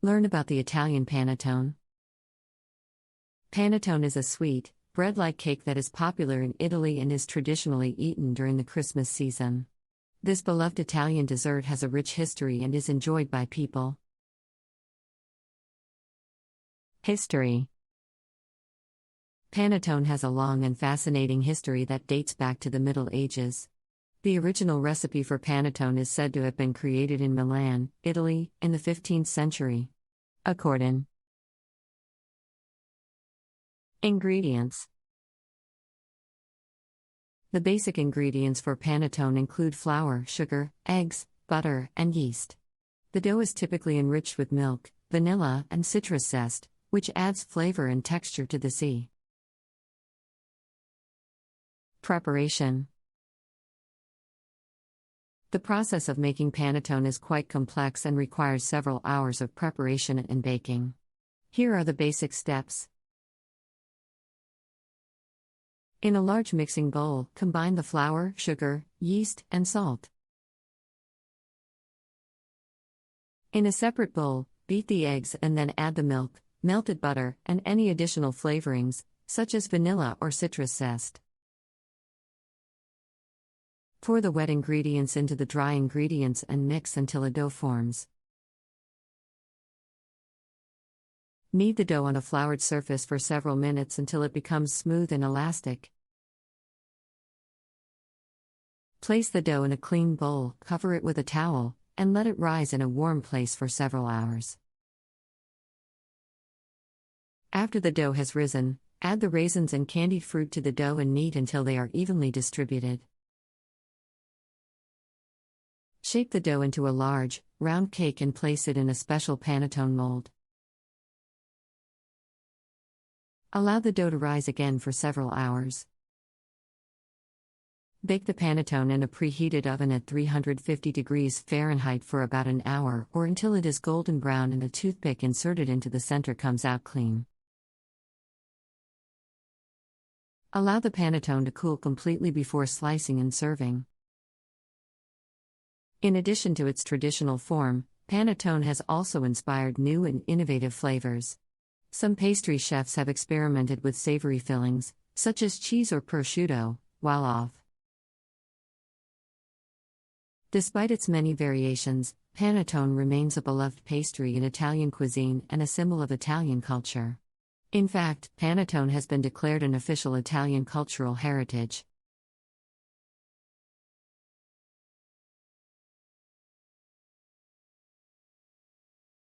Learn about the Italian panettone. Panettone is a sweet, bread-like cake that is popular in Italy and is traditionally eaten during the Christmas season. This beloved Italian dessert has a rich history and is enjoyed by people. History. Panettone has a long and fascinating history that dates back to the Middle Ages. The original recipe for panettone is said to have been created in Milan, Italy, in the 15th century. According. Ingredients. The basic ingredients for panettone include flour, sugar, eggs, butter, and yeast. The dough is typically enriched with milk, vanilla, and citrus zest, which adds flavor and texture to the Preparation. The process of making panettone is quite complex and requires several hours of preparation and baking. Here are the basic steps. In a large mixing bowl, combine the flour, sugar, yeast, and salt. In a separate bowl, beat the eggs and then add the milk, melted butter, and any additional flavorings, such as vanilla or citrus zest. Pour the wet ingredients into the dry ingredients and mix until a dough forms. Knead the dough on a floured surface for several minutes until it becomes smooth and elastic. Place the dough in a clean bowl, cover it with a towel, and let it rise in a warm place for several hours. After the dough has risen, add the raisins and candied fruit to the dough and knead until they are evenly distributed. Shape the dough into a large, round cake and place it in a special panettone mold. Allow the dough to rise again for several hours. Bake the panettone in a preheated oven at 350 degrees Fahrenheit for about an hour or until it is golden brown and a toothpick inserted into the center comes out clean. Allow the panettone to cool completely before slicing and serving. In addition to its traditional form, panettone has also inspired new and innovative flavors. Some pastry chefs have experimented with savory fillings, such as cheese or prosciutto, while off. Despite its many variations, panettone remains a beloved pastry in Italian cuisine and a symbol of Italian culture. In fact, panettone has been declared an official Italian cultural heritage.